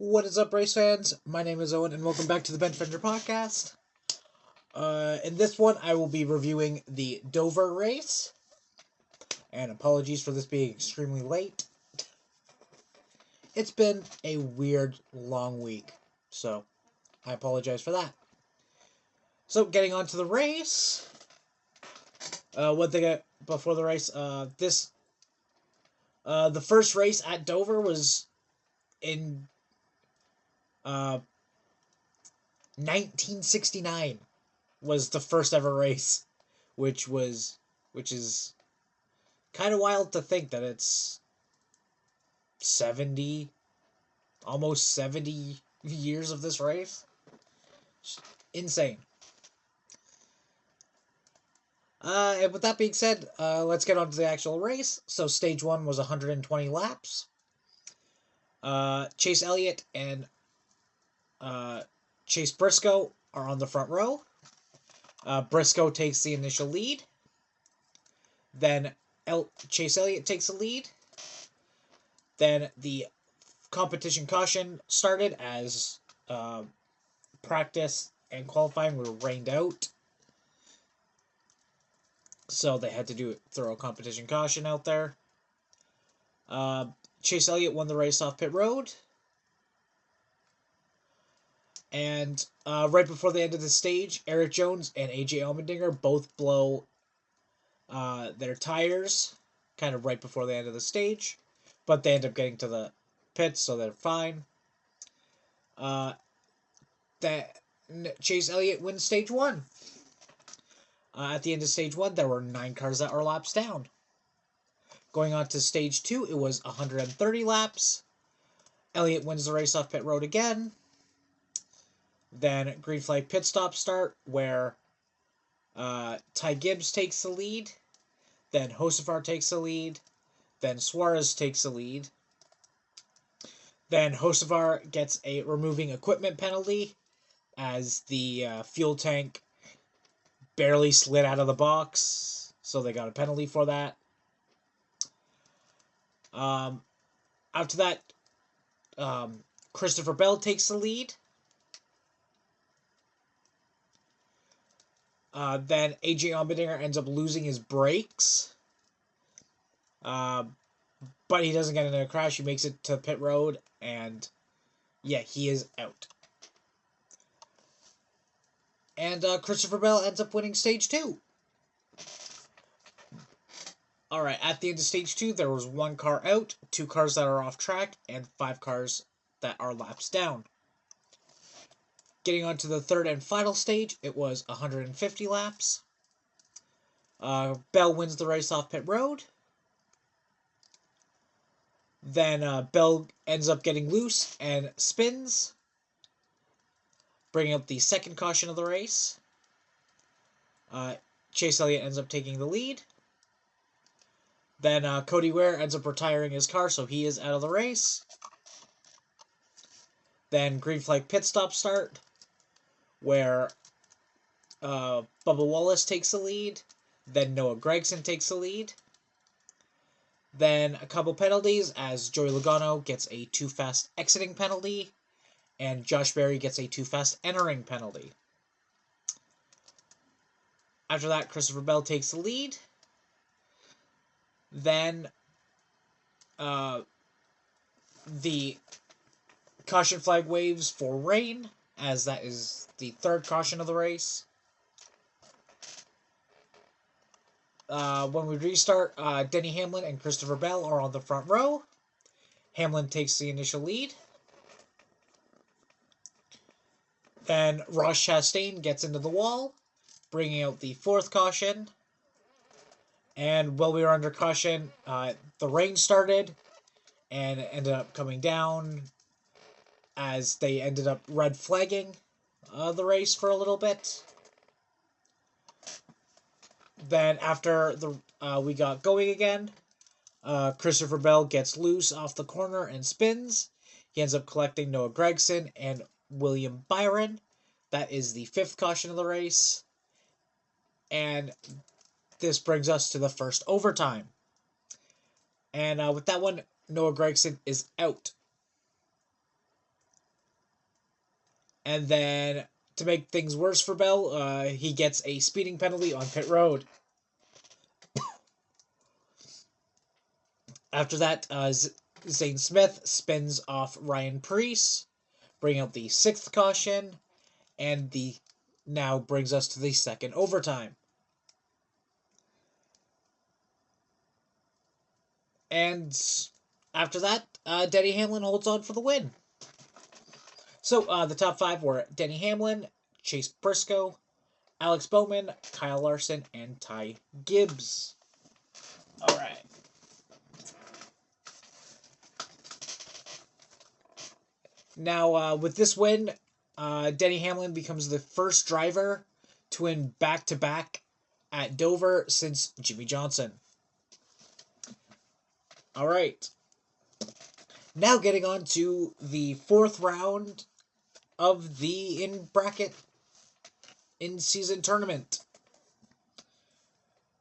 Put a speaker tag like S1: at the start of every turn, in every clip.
S1: What is up, race fans? My name is Owen, and welcome back to the Bench Fender Podcast. In this one, I will be reviewing the Dover race. And apologies for this being extremely late. It's been a weird, long week, so I apologize for that. So, getting on to the race. One thing before the race, the first race at Dover was in 1969 was the first ever race, which is kind of wild to think that it's almost 70 years of this race. Insane. And with that being said, let's get on to the actual race. So stage 1 was 120 laps. Chase Elliott and Chase Briscoe are on the front row. Briscoe takes the initial lead. Then Chase Elliott takes the lead. Then the competition caution started as practice and qualifying were rained out. So they had to throw a competition caution out there. Chase Elliott won the race off pit road. And right before the end of the stage, Eric Jones and AJ Allmendinger both blow their tires kind of right before the end of the stage. But they end up getting to the pits, so they're fine. Chase Elliott wins stage 1. At the end of stage 1, there were 9 cars that are laps down. Going on to stage 2, it was 130 laps. Elliott wins the race off pit road again. Then green flag pit stop start, where Ty Gibbs takes the lead. Then Josefar takes the lead. Then Suarez takes the lead. Then Josefar gets a removing equipment penalty as the fuel tank barely slid out of the box, so they got a penalty for that. After that, Christopher Bell takes the lead. Then AJ Allmendinger ends up losing his brakes. But he doesn't get into a crash. He makes it to pit road, and yeah, he is out. And Christopher Bell ends up winning stage 2. Alright, at the end of stage 2, there was 1 car out, 2 cars that are off track, and 5 cars that are laps down. Getting on to the third and final stage, it was 150 laps. Bell wins the race off pit road. Then Bell ends up getting loose and spins, bringing up the second caution of the race. Chase Elliott ends up taking the lead. Then Cody Ware ends up retiring his car, so he is out of the race. Then green flag pit stop start, where Bubba Wallace takes the lead. Then Noah Gragson takes the lead. Then a couple penalties, as Joey Logano gets a too fast exiting penalty, and Josh Berry gets a too fast entering penalty. After that, Christopher Bell takes the lead. Then the caution flag waves for rain, as that is the third caution of the race. When we restart, Denny Hamlin and Christopher Bell are on the front row. Hamlin takes the initial lead. Then Ross Chastain gets into the wall, bringing out the fourth caution. And while we were under caution, the rain started and ended up coming down as they ended up red flagging the race for a little bit. Then after we got going again, Christopher Bell gets loose off the corner and spins. He ends up collecting Noah Gragson and William Byron. That is the 5th caution of the race. And this brings us to the first overtime. And with that one, Noah Gragson is out. And then, to make things worse for Bell, he gets a speeding penalty on pit road. After that, Zane Smith spins off Ryan Preece, bringing out the 6th caution, and the now brings us to the second overtime. And after that, Denny Hamlin holds on for the win. So the top 5 were Denny Hamlin, Chase Briscoe, Alex Bowman, Kyle Larson, and Ty Gibbs. All right. Now, with this win, Denny Hamlin becomes the first driver to win back-to-back at Dover since Jimmy Johnson. All right. Now getting on to the 4th round of the in-season tournament.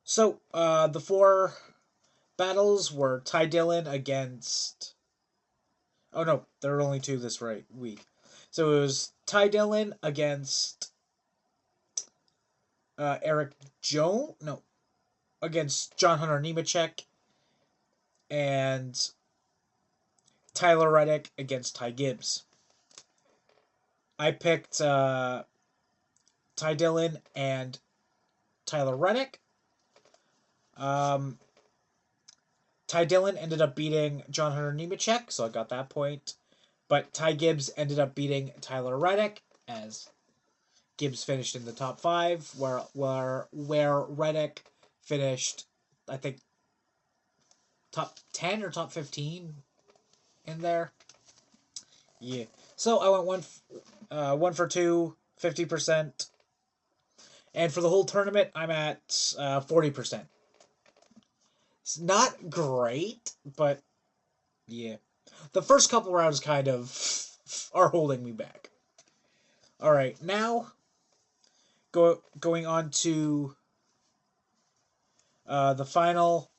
S1: So, the 4 battles were Ty Dillon against... Oh, no, there are only 2 this week. So it was Ty Dillon against Eric Jones? No, against John Hunter Nemechek, and Tyler Reddick against Ty Gibbs. I picked Ty Dillon and Tyler Reddick. Ty Dillon ended up beating John Hunter Nemechek, so I got that point. But Ty Gibbs ended up beating Tyler Reddick, as Gibbs finished in the top 5, where Reddick finished, I think, top 10 or top 15 in there. Yeah. So I went 1 for 2, 50%. And for the whole tournament, I'm at 40%. It's not great, but yeah. The first couple rounds kind of are holding me back. All right, now going on to the final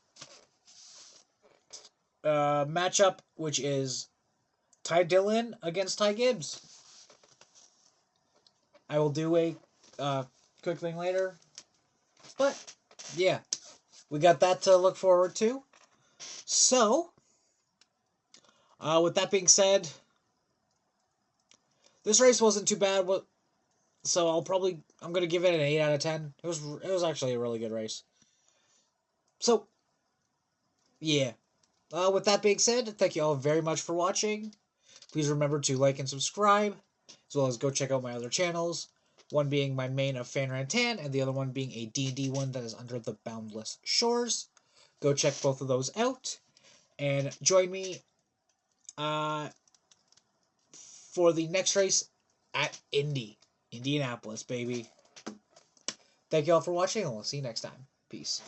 S1: matchup, which is Ty Dillon against Ty Gibbs. I will do a quick thing later, but yeah, we got that to look forward to. So, with that being said, this race wasn't too bad. So I'm gonna give it an 8 out of 10. It was actually a really good race. So, yeah. With that being said, thank you all very much for watching. Please remember to like and subscribe, as well as go check out my other channels. One being my main of Fan Rantan, and the other one being a D&D one that is under the Boundless Shores. Go check both of those out, and join me for the next race at Indianapolis, baby. Thank you all for watching, and we'll see you next time. Peace.